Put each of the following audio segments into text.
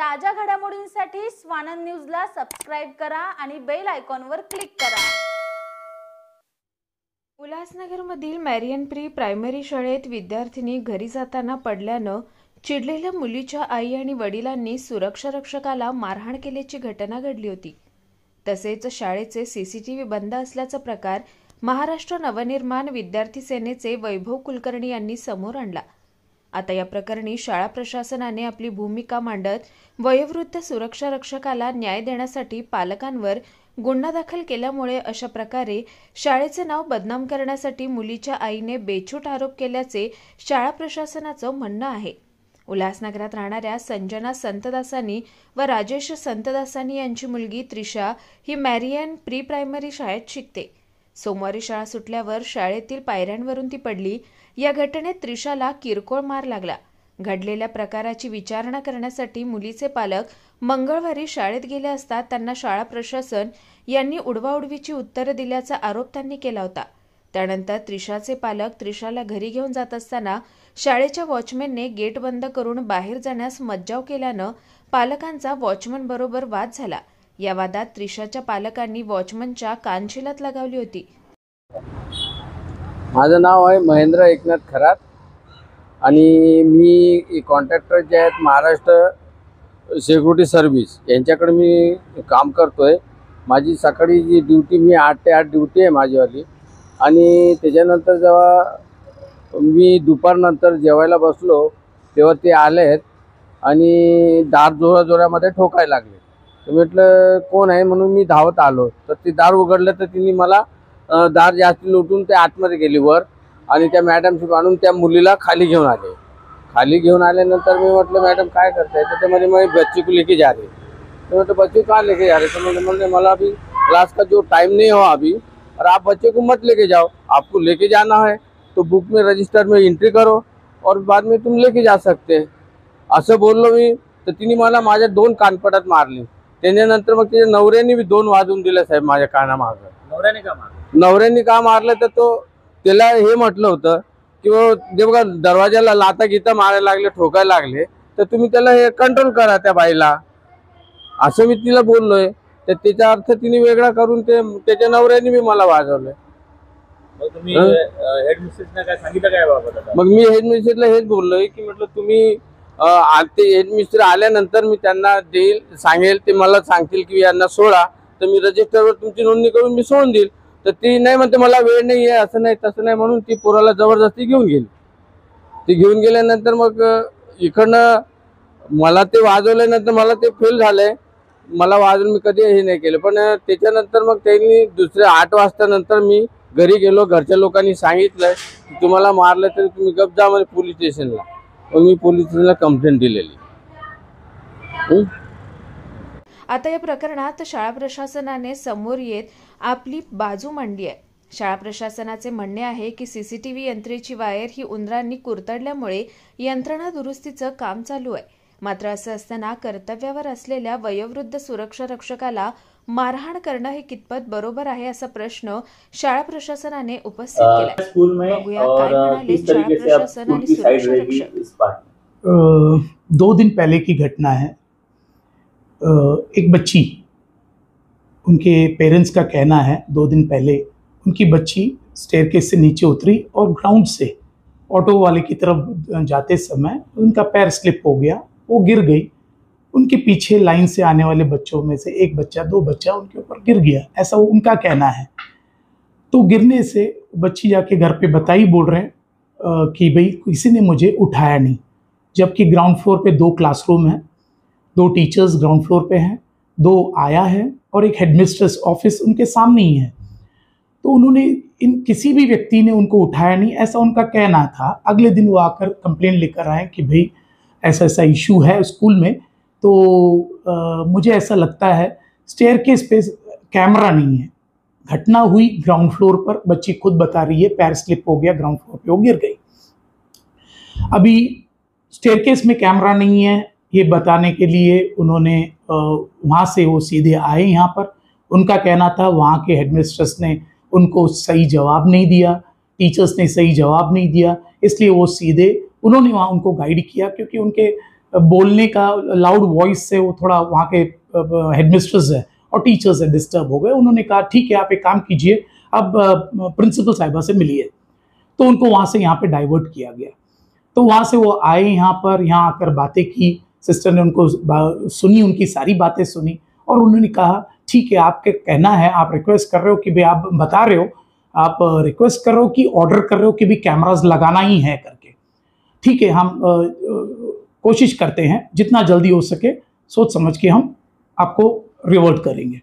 ताज्या घडामोडींसाठी स्वानंद न्यूजला सबस्क्राइब करा आणि बेल आयकॉनवर क्लिक करा। उल्हासनगरमधील मॅरियन प्री प्रायमरी शाळेत विद्यार्थिनी घरी जाताना पडल्यानं चिडलेल्या मुलीच्या आई आणि वडिलांनी सुरक्षा रक्षकाला मारहाण केल्याची घटना घडली होती। तसेच शाळेचे सीसीटीव्ही बंद असल्याचा प्रकार महाराष्ट्र नवनिर्माण विद्यार्थी सेनेचे वैभव कुलकर्णी यांनी समोर आणला। आता या प्रकरणी शाळा प्रशासनाने आपली भूमिका मांडत वयोवृद्ध सुरक्षा रक्षकाला न्याय देण्यासाठी पालकांवर गुन्हा दाखल केल्यामुळे अशा प्रकारे शाळेचे नाव बदनाम करण्यासाठी मुलीच्या आईने बेछूट आरोप केल्याचे शाळा प्रशासनाचं म्हणणं आहे। उल्हासनगरात राहणाऱ्या संजना संतदासानी व राजेश संतदासानी यांची मुलगी त्रिशा ही मॅरियन प्री प्रायमरी शाळेत शिकते। सोमवारी शाळा सुटल्यावर शाळेतील पायऱ्यांवरून ती पडली। या घटनेत त्रिशाला किरकोळ मार लागला। घडलेल्या प्रकाराची विचारणा करण्यासाठी मुलीचे पालक मंगळवारी शाळेत गेले असता त्यांना शाळा प्रशासन यांनी उडवाउडवीची उत्तरं दिल्याचा आरोप त्यांनी केला होता। त्यानंतर त्रिशाचे पालक त्रिशाला घरी घेऊन जात असताना शाळेच्या वॉचमॅनने गेट बंद करून बाहेर जाण्यास मज्जाव केल्यानं पालकांचा वॉचमन बरोबर वाद झाला। या वादात त्रिशाच्या पालकांनी वॉचमनच्या कानशिलात लगावली होती। माझं नाव आहे महेंद्र एकनाथ खरात आणि मी कॉन्ट्रॅक्टर जे आहेत महाराष्ट्र सिक्युरिटी सर्व्हिस यांच्याकडे मी काम करतोय। माझी सकाळी जी ड्युटी मी 8 ते 8 ड्युटी आहे माझीवाली आणि त्याच्यानंतर जेव्हा मी दुपारनंतर जेवायला बसलो तेव्हा ते आलेत आणि दार जोराजोरामध्ये ठोकायला लागले। तर म्हटलं कोण आहे म्हणून मी धावत आलो तर ते दार उघडलं तर तिने मला दार जास्त लुटून ते आतमध्ये गेली वर आणि त्या मॅडमशी आणून त्या मुलीला खाली घेऊन आले। खाली घेऊन आल्यानंतर मी म्हटलं मॅडम काय करताय तर ते मैं बच्ची को लेके जा रही। तो मतलब बच्चे कहाँ लेके जा रहे तो मैंने मला अभी क्लास का जो टाइम नहीं हुआ अभी और आप बच्चे को मत लेके जाओ, आपको लेके जाना है तो बुक में रजिस्टर में एंट्री करो और बाद में तुम लेके जा सकते असं बोललो मी। तर तिने मला माझ्या 2 कानपटात मारली। त्याच्यानंतर मग तिच्या नवऱ्याने बी 2 वाजून दिले साहेब माझ्या कानामागं। नवऱ्याने का मारलं तर तो त्याला हे म्हटलं होतं की जे बघा दरवाजाला लाता गीता मारायला लागले ठोकायला लागले तर तुम्ही त्याला हे कंट्रोल करा त्या बाईला असं मी तिला बोललोय। तर त्याचा अर्थ तिने वेगळा करून ते त्याच्या नवऱ्याने बी मला वाजवलंय। तुम्ही हेडमिस्ट्रेसला काय सांगितलं काय बाबत आता? मग मी हेडमिस्ट्रेसला हेच बोललोय की म्हटलं तुम्ही ते हेडमिस्ट्रेस आल्यानंतर मी त्यांना देईल सांगेल ते मला सांगतील की यांना सोडा तर मी रजिस्टरवर तुमची नोंदणी करून मी सोडून देईल। तर ती नाही म्हणते मला वेळ नाही आहे असं नाही तसं नाही म्हणून ती पोराला जबरदस्ती घेऊन गेली। ती घेऊन गेल्यानंतर मग इकडनं मला ते वाजवल्यानंतर मला ते फेल झालंय। मला वाजवून मी कधी हे नाही केलं पण त्याच्यानंतर मग त्यांनी दुसऱ्या 8 वाजता नंतर मी घरी गेलो। घरच्या लोकांनी सांगितलं की तुम्हाला मारलं तरी तुम्ही गप जा म्हणजे पोलीस स्टेशनला। मग मी पोलीस स्टेशनला कंप्लेंट दिलेली। आता या प्रकरणात शाळा प्रशासनाने समोर येत आपली बाजू मांडली आहे। शाळा प्रशासनाचे म्हणणे आहे की सीसीटीव्ही यंत्रेची वायर ही उंदरांनी कुरतडल्यामुळे यंत्रणा दुरुस्तीचं काम चालू आहे। मात्र असं असताना कर्तव्यावर असलेल्या वयोवृद्ध सुरक्षा रक्षकाला मारहाण करणं हे कितपत बरोबर आहे असा प्रश्न शाळा प्रशासनाने उपस्थित केला। बघूया काय म्हणाले शाळा प्रशासन आणि सुरक्षा रक्षक। 2 दिन पहले की घटना है। एक बच्ची, उनके पेरेंट्स का कहना है 2 दिन पहले उनकी बच्ची स्टेयरकेस से नीचे उतरी और ग्राउंड से ऑटो वाले की तरफ जाते समय उनका पैर स्लिप हो गया, वो गिर गई। उनके पीछे लाइन से आने वाले बच्चों में से एक बच्चा 2 बच्चा उनके ऊपर गिर गया, ऐसा उनका कहना है। तो गिरने से बच्ची जाके घर पे बताई बोल रहे हैं कि भाई किसी ने मुझे उठाया नहीं। जबकि ग्राउंड फ्लोर पे 2 क्लासरूम हैं, 2 टीचर्स ग्राउंड फ्लोर पे हैं, 2 आया है और एक हेडमिस्ट्रेस ऑफिस उनके सामने ही है। तो उन्होंने इन किसी भी व्यक्ति ने उनको उठाया नहीं ऐसा उनका कहना था। अगले दिन वो आकर कंप्लेंट लेकर आए कि भाई ऐसा ऐसा इशू है स्कूल में। तो मुझे ऐसा लगता है स्टेयरकेस पे कैमरा नहीं है। घटना हुई ग्राउंड फ्लोर पर, बच्ची खुद बता रही है पैर स्लिप हो गया, ग्राउंड फ्लोर पे वो गिर गई। अभी स्टेयरकेस में कैमरा नहीं है ये बताने के लिए उन्होंने वहाँ से वो सीधे आए यहाँ पर। उनका कहना था वहाँ के हेडमिस्ट्रेस ने उनको सही जवाब नहीं दिया, टीचर्स ने सही जवाब नहीं दिया, इसलिए वो सीधे उन्होंने वहाँ उनको गाइड किया क्योंकि उनके बोलने का लाउड वॉइस से वो थोड़ा वहाँ के हेडमिस्ट्रेस है और टीचर्स है डिस्टर्ब हो गए। उन्होंने कहा ठीक है आप एक काम कीजिए, अब प्रिंसिपल साहिबा से मिलिए। तो उनको वहाँ से यहाँ पे डाइवर्ट किया गया। तो वहाँ से वो आए यहाँ पर, यहाँ आकर बातें की, सिस्टर ने उनको सुनी, उनकी सारी बातें सुनी और उन्होंने कहा ठीक है आपके कहना है, आप रिक्वेस्ट कर रहे हो कि भाई, आप बता रहे हो, आप रिक्वेस्ट कर रहे हो कि ऑर्डर कर रहे हो कि भी कैमरास लगाना ही है करके, ठीक है हम कोशिश करते हैं जितना जल्दी हो सके सोच समझ के हम आपको रिवर्ट करेंगे।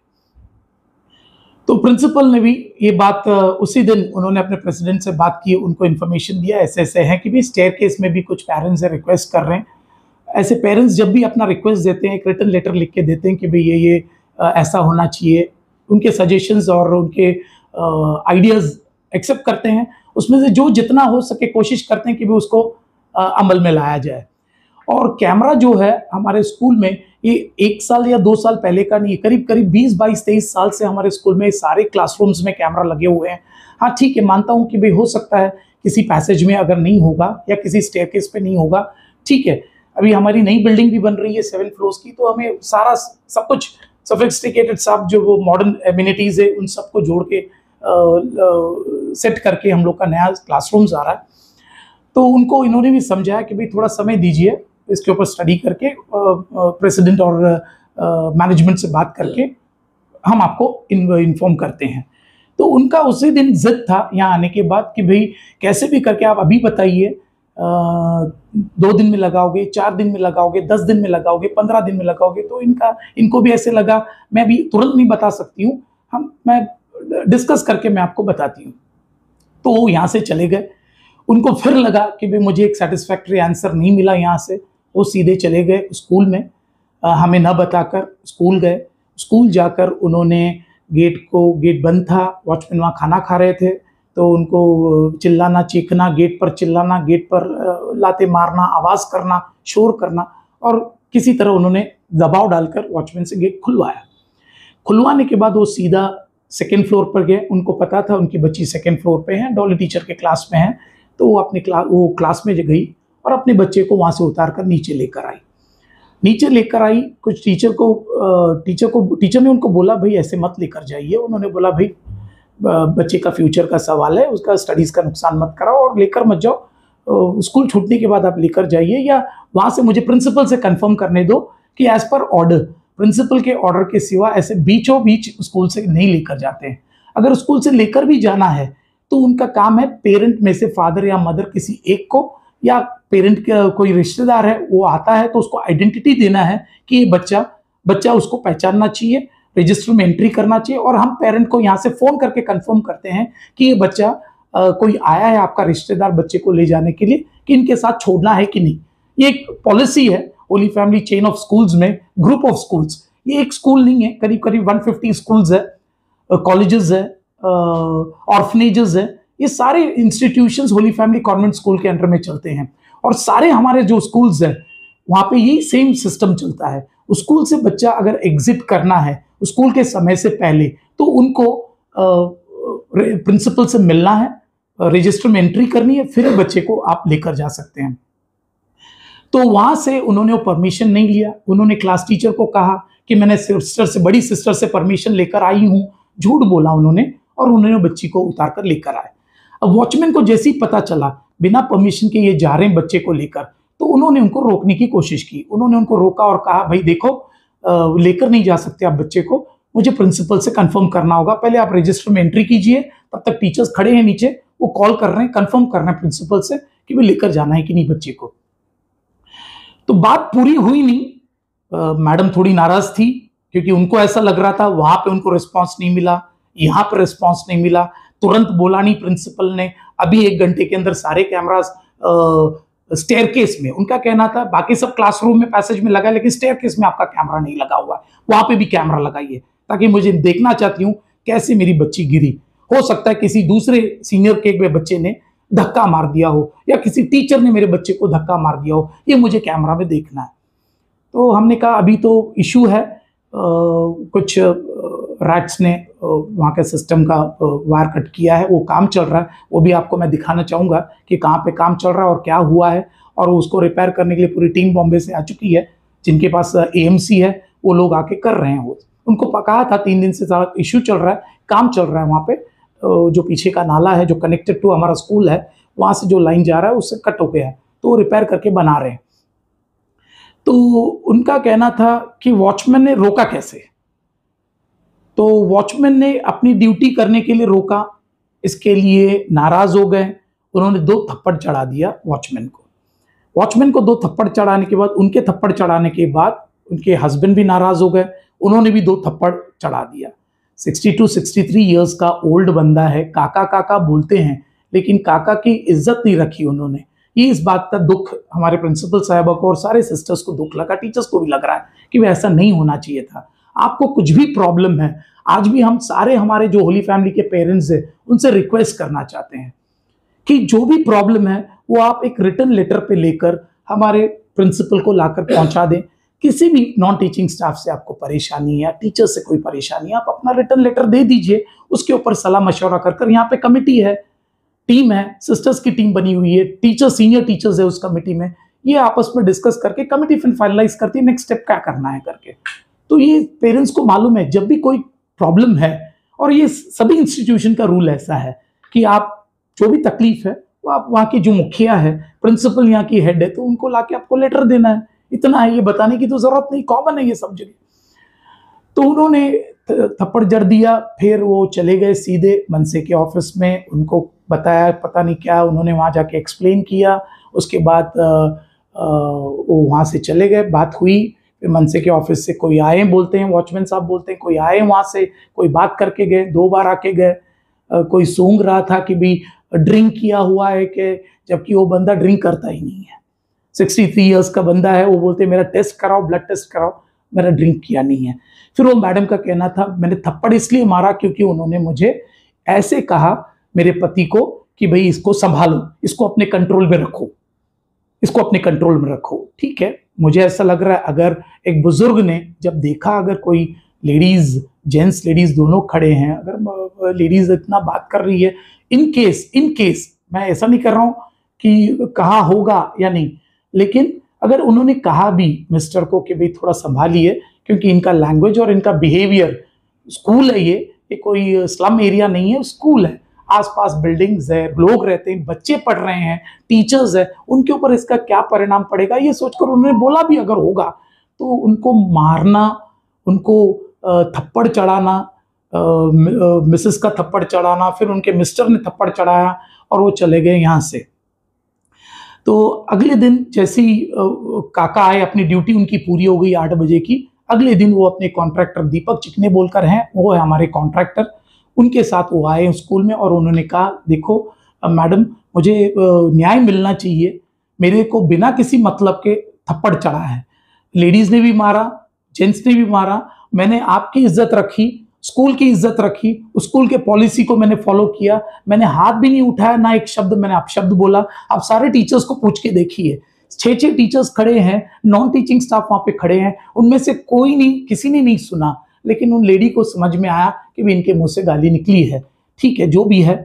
तो प्रिंसिपल ने भी ये बात उसी दिन उन्होंने अपने प्रेसिडेंट से बात की, उनको इन्फॉर्मेशन दिया ऐसे ऐसे है कि भी स्टेयर केस में भी कुछ पेरेंट्स है रिक्वेस्ट कर रहे हैं। ऐसे पेरेंट्स जब भी अपना रिक्वेस्ट देते हैं, एक रिटन लेटर लिख के देते हैं कि भाई ये ऐसा होना चाहिए, उनके सजेशंस और उनके आइडियाज़ एक्सेप्ट करते हैं, उसमें से जो जितना हो सके कोशिश करते हैं कि भी उसको अमल में लाया जाए। और कैमरा जो है हमारे स्कूल में ये 1 साल या 2 साल पहले का नहीं है, करीब करीब 20, 22, 23 साल से हमारे स्कूल में सारे क्लासरूम्स में कैमरा लगे हुए हैं। हाँ ठीक है, मानता हूँ कि भाई हो सकता है किसी पैसेज में अगर नहीं होगा या किसी स्टेयरकेस पे नहीं होगा, ठीक है। अभी हमारी नई बिल्डिंग भी बन रही है 7 फ्लोर्स की, तो हमें सारा सब कुछ सोफिस्टिकेटेड सब जो वो मॉडर्न एमिनिटीज़ है उन सबको जोड़ के सेट करके हम लोग का नया क्लासरूम्स आ रहा है। तो उनको इन्होंने भी समझाया कि भाई थोड़ा समय दीजिए, इसके ऊपर स्टडी करके प्रेसिडेंट और मैनेजमेंट से बात करके हम आपको इन्फॉर्म करते हैं। तो उनका उसी दिन जिद था यहाँ आने के बाद कि भाई कैसे भी करके आप अभी बताइए, 2 दिन में लगाओगे, 4 दिन में लगाओगे, 10 दिन में लगाओगे, 15 दिन में लगाओगे। तो इनको भी ऐसे लगा मैं भी तुरंत नहीं बता सकती हूँ, मैं डिस्कस करके मैं आपको बताती हूँ। तो वो यहाँ से चले गए। उनको फिर लगा कि भाई मुझे एक सेटिस्फैक्ट्री आंसर नहीं मिला यहाँ से, वो सीधे चले गए स्कूल में, हमें न बताकर स्कूल गए। स्कूल जाकर उन्होंने गेट बंद था, वॉचमैन वहाँ खाना खा रहे थे, तो उनको चिल्लाना चीखना, गेट पर चिल्लाना, गेट पर लाते मारना, आवाज़ करना, शोर करना, और किसी तरह उन्होंने दबाव डालकर वॉचमैन से गेट खुलवाया। खुलवाने के बाद वो सीधा 2nd फ्लोर पर गए। उनको पता था उनकी बच्ची 2nd फ्लोर पे है, डॉली टीचर के क्लास में है, तो वो अपने क्लास में गई और अपने बच्चे को वहाँ से उतार कर नीचे लेकर आई। कुछ टीचर ने उनको बोला भाई ऐसे मत लेकर जाइए। उन्होंने बोला भाई बच्चे का फ्यूचर का सवाल है, उसका स्टडीज़ का नुकसान मत कराओ और लेकर मत जाओ, स्कूल छूटने के बाद आप लेकर जाइए, या वहाँ से मुझे प्रिंसिपल से कंफर्म करने दो कि एज़ पर ऑर्डर, प्रिंसिपल के ऑर्डर के सिवा ऐसे बीचों बीच स्कूल से नहीं लेकर जाते हैं। अगर स्कूल से लेकर भी जाना है तो उनका काम है पेरेंट में से फादर या मदर किसी एक को, या पेरेंट का कोई रिश्तेदार है वो आता है तो उसको आइडेंटिटी देना है कि ये बच्चा उसको पहचानना चाहिए, रजिस्टर में एंट्री करना चाहिए, और हम पेरेंट को यहाँ से फ़ोन करके कंफर्म करते हैं कि ये बच्चा कोई आया है आपका रिश्तेदार बच्चे को ले जाने के लिए, कि इनके साथ छोड़ना है कि नहीं। ये एक पॉलिसी है Holi family chain of schools में, ग्रुप ऑफ स्कूल्स। ये एक स्कूल नहीं है, करीब करीब 150 स्कूल्स है, कॉलेजेस है, ऑर्फनेजेस है, ये सारे institutions Holi family convent school के अंडर में चलते हैं। और सारे हमारे जो स्कूल्स हैं वहाँ पे यही सेम सिस्टम चलता है। स्कूल से बच्चा अगर एग्जिट करना है स्कूल के समय से पहले, तो उनको प्रिंसिपल से मिलना है, रजिस्टर में एंट्री करनी है, फिर बच्चे को आप लेकर जा सकते हैं। तो वहाँ से उन्होंने वो परमिशन नहीं लिया। उन्होंने क्लास टीचर को कहा कि मैंने बड़ी सिस्टर से परमिशन लेकर आई हूँ, झूठ बोला उन्होंने, और उन्होंने बच्ची को उतार कर लेकर आए। अब वॉचमैन को जैसे ही पता चला बिना परमिशन के ये जा रहे हैं बच्चे को लेकर, तो उन्होंने उनको रोकने की कोशिश की। उन्होंने उनको रोका और कहा भाई देखो, लेकर नहीं जा सकते आप बच्चे को, मुझे प्रिंसिपल से कंफर्म करना होगा, पहले आप रजिस्टर में एंट्री कीजिए। तब तक टीचर्स खड़े हैं नीचे, वो कॉल कर रहे हैं, कंफर्म कर रहे हैं प्रिंसिपल से कि भाई लेकर जाना है कि नहीं बच्चे को। तो बात पूरी हुई नहीं। मैडम थोड़ी नाराज थी क्योंकि उनको ऐसा लग रहा था वहां पे उनको रिस्पांस नहीं मिला, यहाँ पर रिस्पांस नहीं मिला। तुरंत बोला नहीं प्रिंसिपल ने, अभी 1 घंटे के अंदर सारे कैमरास स्टेयरकेस में, उनका कहना था बाकी सब क्लासरूम में पैसेज में लगा, लेकिन स्टेयरकेस में आपका कैमरा नहीं लगा हुआ है, वहां पे भी कैमरा लगाइए, ताकि मुझे देखना चाहती हूँ कैसे मेरी बच्ची गिरी। हो सकता है किसी दूसरे सीनियर के बच्चे ने धक्का मार दिया हो, या किसी टीचर ने मेरे बच्चे को धक्का मार दिया हो, ये मुझे कैमरा में देखना है। तो हमने कहा अभी तो इशू है, कुछ रैट्स ने वहाँ के सिस्टम का वायर कट किया है, वो काम चल रहा है, वो भी आपको मैं दिखाना चाहूँगा कि कहाँ पे काम चल रहा है और क्या हुआ है, और उसको रिपेयर करने के लिए पूरी टीम बॉम्बे से आ चुकी है, जिनके पास एएमसी है वो लोग आके कर रहे हैं। वो उनको कहा था 3 दिन से ज़्यादा इश्यू चल रहा है, काम चल रहा है वहाँ पे, जो पीछे का नाला है जो कनेक्टेड टू हमारा स्कूल है, वहाँ से जो लाइन जा रहा है उससे कट हो गया है, तो वो रिपेयर करके बना रहे हैं। तो उनका कहना था कि वॉचमैन ने रोका कैसे, तो वॉचमैन ने अपनी ड्यूटी करने के लिए रोका, इसके लिए नाराज हो गए, उन्होंने 2 थप्पड़ चढ़ा दिया वॉचमैन को। वॉचमैन को 2 थप्पड़ चढ़ाने के बाद, उनके थप्पड़ चढ़ाने के बाद उनके हस्बैंड भी नाराज हो गए, उन्होंने भी 2 थप्पड़ चढ़ा दिया। 62-63 इयर्स का ओल्ड बंदा है, काका काका बोलते हैं, लेकिन काका की इज्जत नहीं रखी उन्होंने। ये इस बात का दुख हमारे प्रिंसिपल साहबा को और सारे सिस्टर्स को दुख लगा, टीचर्स को भी लग रहा है कि वह ऐसा नहीं होना चाहिए था। आपको कुछ भी प्रॉब्लम है, आज भी हम सारे हमारे जो होली फैमिली के पेरेंट्स हैं उनसे रिक्वेस्ट करना चाहते हैं कि जो भी प्रॉब्लम है वो आप एक रिटन लेटर पे लेकर हमारे प्रिंसिपल को लाकर पहुंचा दें। किसी भी नॉन टीचिंग स्टाफ से आपको परेशानी है या टीचर से कोई परेशानी है, आप अपना रिटन लेटर दे दीजिए, उसके ऊपर सलाह मशवरा कर यहाँ पे कमेटी है, टीम है, सिस्टर्स की टीम बनी हुई है, टीचर सीनियर टीचर्स है उस कमेटी में, ये आपस में डिस्कस करके कमेटी फिर फाइनलाइज करती है नेक्स्ट स्टेप क्या करना है करके। तो ये पेरेंट्स को मालूम है जब भी कोई प्रॉब्लम है, और ये सभी इंस्टीट्यूशन का रूल ऐसा है कि आप जो भी तकलीफ है वो आप वहाँ की जो मुखिया है, प्रिंसिपल यहाँ की हेड है, तो उनको लाके आपको लेटर देना है, इतना है, ये बताने की तो जरूरत नहीं, कॉमन है ये सब जगह। तो उन्होंने थप्पड़ जड़ दिया, फिर वो चले गए सीधे मनसे के ऑफिस में, उनको बताया पता नहीं क्या, उन्होंने वहाँ जाके एक्सप्लेन किया, उसके बाद वो वहाँ से चले गए, बात हुई, फिर मनसे के ऑफिस से कोई आए, बोलते हैं वॉचमैन साहब बोलते हैं कोई आए वहाँ से, कोई बात करके गए, 2 बार आके गए, कोई सूंघ रहा था कि भी ड्रिंक किया हुआ है कि, जबकि वो बंदा ड्रिंक करता ही नहीं है, 63 इयर्स का बंदा है, वो बोलते मेरा टेस्ट कराओ, ब्लड टेस्ट कराओ, मेरा ड्रिंक किया नहीं है। फिर वो मैडम का कहना था मैंने थप्पड़ इसलिए मारा क्योंकि उन्होंने मुझे ऐसे कहा मेरे पति को कि भाई इसको संभालो, इसको अपने कंट्रोल में रखो, इसको अपने कंट्रोल में रखो। ठीक है, मुझे ऐसा लग रहा है अगर एक बुजुर्ग ने जब देखा, अगर कोई लेडीज, जेंट्स लेडीज दोनों खड़े हैं, अगर लेडीज इतना बात कर रही है, इन केस मैं ऐसा नहीं कर रहा हूं कि कहा होगा या नहीं, लेकिन अगर उन्होंने कहा भी मिस्टर को कि भाई थोड़ा संभालिए, क्योंकि इनका लैंग्वेज और इनका बिहेवियर, स्कूल है ये कोई स्लम एरिया नहीं है, स्कूल है, आसपास बिल्डिंग्स है, लोग रहते हैं, बच्चे पढ़ रहे हैं, टीचर्स है, उनके ऊपर इसका क्या परिणाम पड़ेगा ये सोचकर उन्होंने बोला भी अगर होगा तो उनको मारना, उनको थप्पड़ चढ़ाना, मिसेस का थप्पड़ चढ़ाना, फिर उनके मिस्टर ने थप्पड़ चढ़ाया और वो चले गए यहाँ से। तो अगले दिन जैसे ही काका आए, अपनी ड्यूटी उनकी पूरी हो गई 8 बजे की, अगले दिन वो अपने कॉन्ट्रैक्टर दीपक चिकने बोलकर हैं, वो है हमारे कॉन्ट्रैक्टर, उनके साथ वो आए स्कूल में और उन्होंने कहा देखो मैडम मुझे न्याय मिलना चाहिए, मेरे को बिना किसी मतलब के थप्पड़ चढ़ा है, लेडीज ने भी मारा, जेंट्स ने भी मारा, मैंने आपकी इज्जत रखी, स्कूल की इज्जत रखी, स्कूल के पॉलिसी को मैंने फॉलो किया, मैंने हाथ भी नहीं उठाया, ना एक शब्द मैंने अपशब्द बोला। आप सारे टीचर्स को पूछ के देखिए, 6 टीचर्स खड़े हैं, नॉन टीचिंग स्टाफ वहाँ पे खड़े हैं, उनमें से कोई नहीं, किसी ने नहीं सुना, लेकिन उन लेडी को समझ में आया कि भी इनके मुंह से गाली निकली है। ठीक है, जो भी है,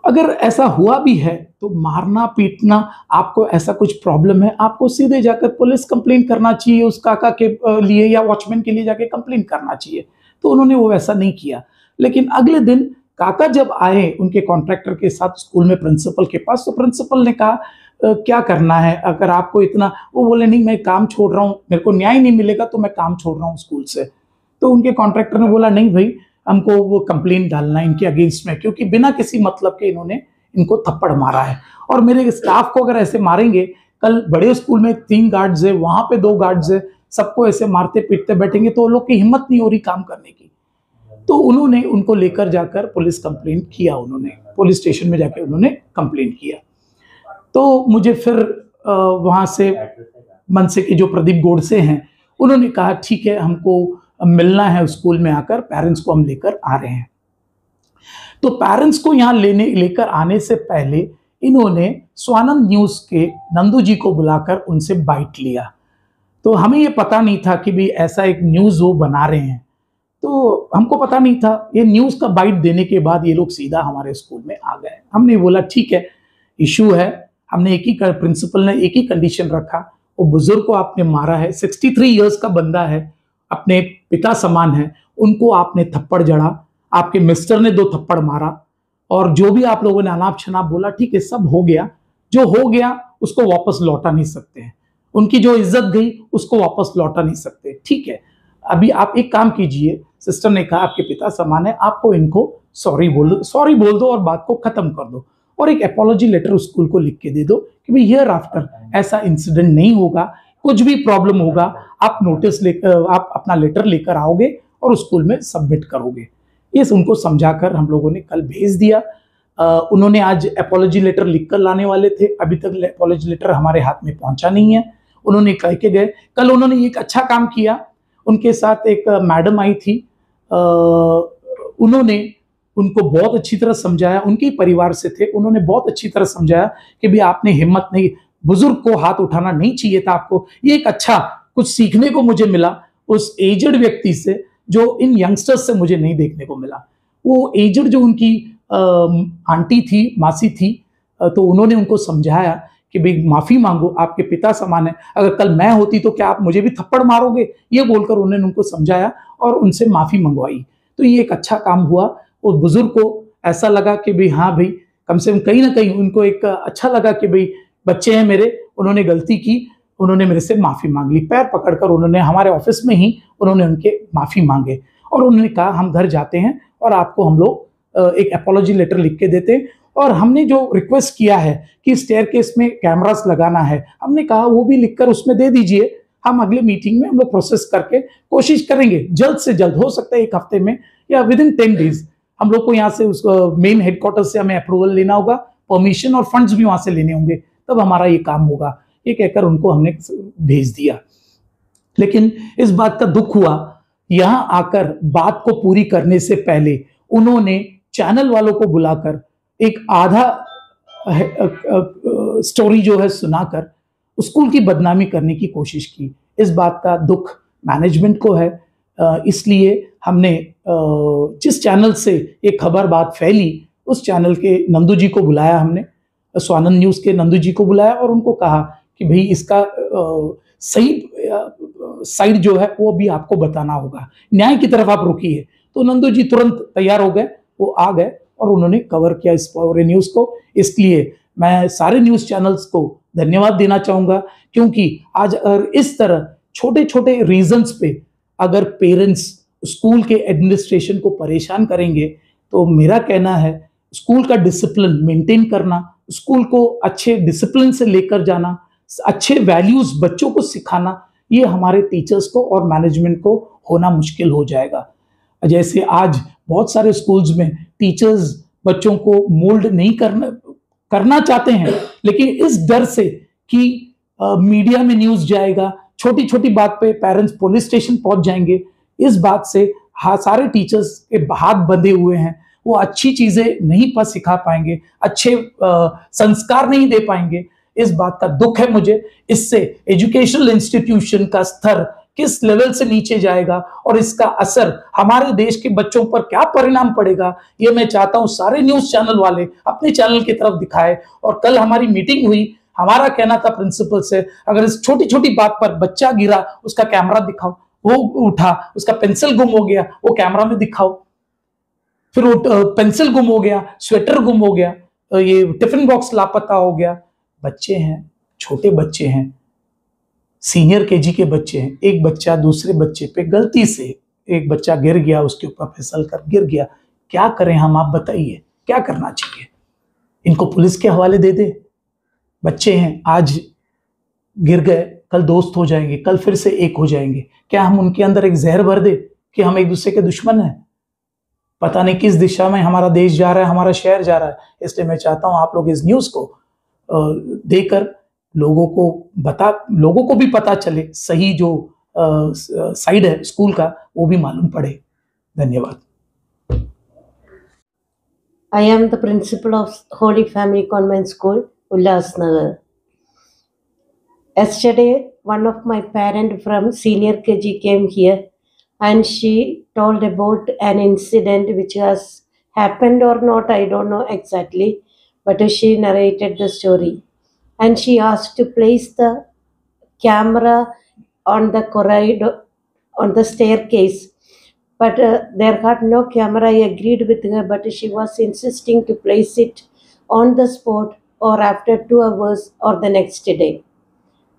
अगर ऐसा हुआ भी है तो मारना पीटना, आपको ऐसा कुछ प्रॉब्लम है, आपको सीधे जाकर पुलिस कंप्लेंट करना चाहिए, उस काका के लिए या वॉचमैन के लिए जाके कंप्लेंट करना चाहिए। तो उन्होंने वो वैसा नहीं किया। लेकिन अगले दिन काका जब आए उनके कॉन्ट्रैक्टर के साथ स्कूल में प्रिंसिपल के पास, तो प्रिंसिपल ने कहा क्या करना है अगर आपको इतना, वो बोले नहीं मैं काम छोड़ रहा हूँ, मेरे को न्याय नहीं मिलेगा तो मैं काम छोड़ रहा हूँ स्कूल से। तो उनके कॉन्ट्रैक्टर ने बोला नहीं भाई, हमको वो कंप्लेंट डालना है इनके अगेंस्ट में, क्योंकि बिना किसी मतलब के इन्होंने इनको थप्पड़ मारा है, और मेरे स्टाफ को अगर ऐसे मारेंगे, कल बड़े स्कूल में 3 गार्ड्स है, वहां पे 2 गार्ड्स है, सबको ऐसे मारते पीटते बैठेंगे तो लोग की हिम्मत नहीं हो रही काम करने की। तो उन्होंने उनको लेकर जाकर पुलिस कंप्लेंट किया, उन्होंने पुलिस स्टेशन में जाके उन्होंने कंप्लेंट किया। तो मुझे फिर वहाँ से मनसे के जो प्रदीप गोडसे हैं, उन्होंने कहा ठीक है हमको मिलना है स्कूल में आकर, पेरेंट्स को हम लेकर आ रहे हैं। तो पेरेंट्स को यहाँ लेकर आने से पहले इन्होंने स्वानंद न्यूज के नंदू जी को बुलाकर उनसे बाइट लिया। तो हमें ये पता नहीं था कि भी ऐसा एक न्यूज वो बना रहे हैं, तो हमको पता नहीं था। ये न्यूज का बाइट देने के बाद ये लोग सीधा हमारे स्कूल में आ गए। हमने बोला ठीक है, इशू है, हमने एक ही प्रिंसिपल ने एक ही कंडीशन रखा, वो बुजुर्ग को आपने मारा है, 63 इयर्स का बंदा है, अपने पिता समान है, उनको आपने थप्पड़ जड़ा, आपके मिस्टर ने 2 थप्पड़ मारा, और जो भी आप लोगों ने अनाप शनाप बोला, ठीक है, सब हो गया, जो हो गया उसको वापस लौटा नहीं सकते हैं, उनकी जो इज्जत गई उसको वापस लौटा नहीं सकते, ठीक है। अभी आप एक काम कीजिए, सिस्टर ने कहा आपके पिता समान है, आपको इनको सॉरी बोल दो और बात को खत्म कर दो, और एक अपॉलॉजी लेटर स्कूल को लिख के दे दो कि भाई हियर आफ्टर ऐसा इंसिडेंट नहीं होगा, कुछ भी प्रॉब्लम होगा आप नोटिस लेकर, आप अपना लेटर लेकर आओगे और स्कूल में सबमिट करोगे। ये उनको समझाकर हम लोगों ने कल भेज दिया। उन्होंने आज अपॉलॉजी लेटर लिखकर लाने वाले थे, अभी तक अपॉलॉजी लेटर हमारे हाथ में पहुंचा नहीं है, उन्होंने कह के गए। कल उन्होंने एक अच्छा काम किया, उनके साथ एक मैडम आई थी, उन्होंने उनको बहुत अच्छी तरह समझाया, उनके ही परिवार से थे, उन्होंने बहुत अच्छी तरह समझाया कि भाई आपने हिम्मत नहीं, बुजुर्ग को हाथ उठाना नहीं चाहिए था आपको। ये एक अच्छा कुछ सीखने को मुझे मिला उस एजड व्यक्ति से, जो इन यंगस्टर्स से मुझे नहीं देखने को मिला। वो एजड जो उनकी आंटी थी, मासी थी, तो उन्होंने उनको समझाया कि भाई माफी मांगो, आपके पिता समान है, अगर कल मैं होती तो क्या आप मुझे भी थप्पड़ मारोगे, ये बोलकर उन्होंने उनको समझाया और उनसे माफी मंगवाई। तो ये एक अच्छा काम हुआ। उस बुजुर्ग को ऐसा लगा कि भाई हाँ भाई, कम से कम कहीं ना कहीं उनको एक अच्छा लगा कि भाई बच्चे हैं मेरे, उन्होंने गलती की, उन्होंने मेरे से माफी मांग ली, पैर पकड़कर उन्होंने हमारे ऑफिस में ही उन्होंने उनके माफी मांगे, और उन्होंने कहा हम घर जाते हैं और आपको हम लोग एक अपॉलॉजी लेटर लिख के देते हैं। और हमने जो रिक्वेस्ट किया है कि स्टेयरकेस में कैमरास लगाना है, हमने कहा वो भी लिखकर उसमें दे दीजिए, हम अगले मीटिंग में हम लोग प्रोसेस करके कोशिश करेंगे जल्द से जल्द, हो सकता है 1 हफ्ते में या विदिन 10 डेज। हम लोग को यहाँ से उस मेन हेडक्वार्टर से हमें अप्रूवल लेना होगा, परमिशन और फंड्स भी वहां से लेने होंगे, तब हमारा ये काम होगा। ये कहकर उनको हमने भेज दिया। लेकिन इस बात का दुख हुआ, यहां आकर बात को पूरी करने से पहले उन्होंने चैनल वालों को बुलाकर एक आधा स्टोरी जो है सुनाकर स्कूल की बदनामी करने की कोशिश की। इस बात का दुख मैनेजमेंट को है, इसलिए हमने जिस चैनल से ये खबर बात फैली, उस चैनल के नंदू जी को बुलाया, हमने स्वानंद न्यूज के नंदू जी को बुलाया और उनको कहा कि भाई इसका सही साइड जो है वो भी आपको बताना होगा, न्याय की तरफ आप रुकिए। तो नंदू जी तुरंत तैयार हो गए, वो आ गए और उन्होंने कवर किया इस पूरे न्यूज को। इसलिए मैं सारे न्यूज चैनल्स को धन्यवाद देना चाहूंगा, क्योंकि आज अगर इस तरह छोटे छोटे रीजंस पे अगर पेरेंट्स स्कूल के एडमिनिस्ट्रेशन को परेशान करेंगे, तो मेरा कहना है स्कूल का डिसिप्लिन मेंटेन करना, स्कूल को अच्छे डिसिप्लिन से लेकर जाना, अच्छे वैल्यूज बच्चों को सिखाना, ये हमारे टीचर्स को और मैनेजमेंट को होना मुश्किल हो जाएगा। जैसे आज बहुत सारे स्कूल्स में टीचर्स बच्चों को मोल्ड नहीं करना चाहते हैं, लेकिन इस डर से कि मीडिया में न्यूज जाएगा, छोटी छोटी बात पे पेरेंट्स पुलिस स्टेशन पहुंच जाएंगे, इस बात से सारे टीचर्स के हाथ बंधे हुए हैं, वो अच्छी चीजें नहीं सिखा पाएंगे, अच्छे संस्कार नहीं दे पाएंगे। इस बात का दुख है मुझे। इससे एजुकेशनल इंस्टीट्यूशन का स्तर किस लेवल से नीचे जाएगा और इसका असर हमारे देश के बच्चों पर क्या परिणाम पड़ेगा, ये मैं चाहता हूं सारे न्यूज चैनल वाले अपने चैनल की तरफ दिखाए। और कल हमारी मीटिंग हुई, हमारा कहना था प्रिंसिपल से, अगर इस छोटी छोटी बात पर बच्चा गिरा उसका कैमरा दिखाओ, वो उठा उसका पेंसिल गुम हो गया वो कैमरा में दिखाओ, फिर वो पेंसिल गुम हो गया, स्वेटर गुम हो गया, ये टिफिन बॉक्स लापता हो गया। बच्चे हैं, छोटे बच्चे हैं, सीनियर केजी के बच्चे हैं, एक बच्चा दूसरे बच्चे पे गलती से एक बच्चा गिर गया, उसके ऊपर फिसल कर गिर गया, क्या करें हम, आप बताइए क्या करना चाहिए? इनको पुलिस के हवाले दे दे? बच्चे हैं, आज गिर गए, कल दोस्त हो जाएंगे, कल फिर से एक हो जाएंगे, क्या हम उनके अंदर एक जहर भर दे कि हम एक दूसरे के दुश्मन हैं? पता नहीं किस दिशा में हमारा देश जा रहा है, हमारा शहर जा रहा है। इसलिए मैं चाहता हूं आप लोग इस न्यूज को देकर लोगों को भी पता चले, सही जो साइड है स्कूल का वो भी मालूम पड़े। धन्यवाद। I am the principal of Holy Family Convent School, Ulhasnagar. Yesterday, one of my parents from senior KG came here and she told about an incident which has happened or not, I don't know exactly, but she narrated the story. and she asked to place the camera on the corridor, on the staircase. But there had no camera. I agreed with her, but she was insisting to place it on the spot or after 2 hours or the next day.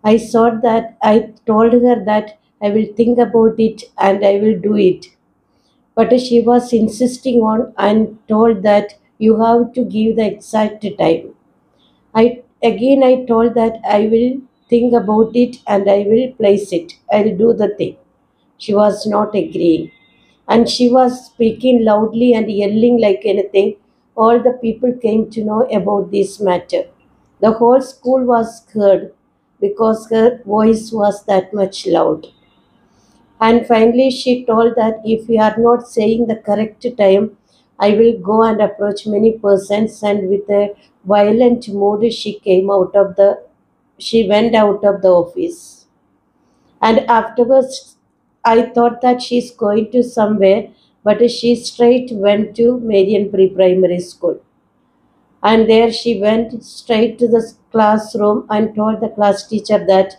I thought that I told her that I will think about it and I will do it. But she was insisting on and told that you have to give the exact time. I told that I will think about it and I will place it. I'll do the thing. She was not agreeing. And she was speaking loudly and yelling like anything. All the people came to know about this matter. The whole school was scared because her voice was that much loud. And finally, she told that if we are not saying the correct time, I will go and approach many persons. And with a violent mood, she went out of the office. And afterwards, I thought that she's going to somewhere, but she straight went to Marian Pre-Primary School. And there she went straight to the classroom and told the class teacher that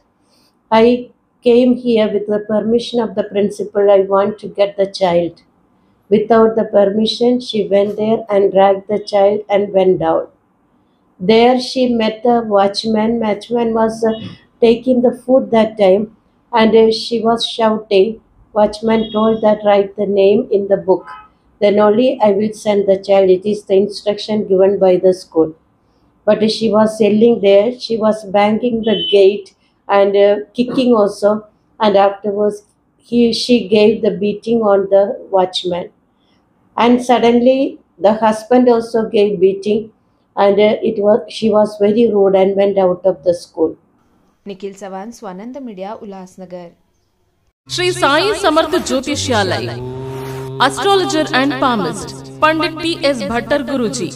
I came here with the permission of the principal. I want to get the child. Without the permission, she went there and dragged the child and went down. There she met the watchman. Watchman was taking the food that time, and she was shouting. Watchman told that write the name in the book. Then only I will send the child. It is the instruction given by the school. But she was yelling there. She was banging the gate and kicking also. And afterwards, she gave the beating on the watchman. And suddenly, the husband also gave beating, and she was very rude and went out of the school. Nikhil Chavan, Swanand media, Ulhasnagar. Shri Sai Samarth ज्योतिष्यालय, astrologer and palmist Pandit T S. Bhattar Guruji.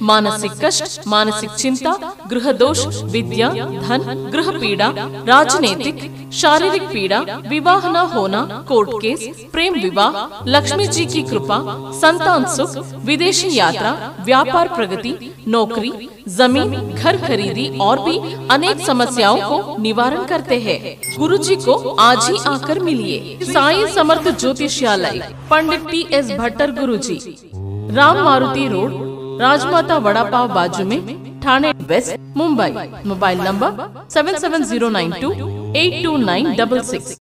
मानसिक कष्ट, मानसिक चिंता, गृह दोष, विद्या, धन, गृह पीड़ा, राजनीतिक, शारीरिक पीड़ा, विवाह न होना, कोर्ट केस, प्रेम विवाह, लक्ष्मी जी की कृपा, संतान सुख, विदेशी यात्रा, व्यापार प्रगति, नौकरी, जमीन, घर खरीदी और भी अनेक समस्याओं को निवारण करते हैं. गुरुजी को आज ही आकर मिलिए. साई समर्थ ज्योतिष्यालय, पंडित टी.एस. भट्टर गुरुजी, राम मारुति रोड, राजमाता वड़ा पाव बाजू में, Thane west, Mumbai. Mobile number 7709282966.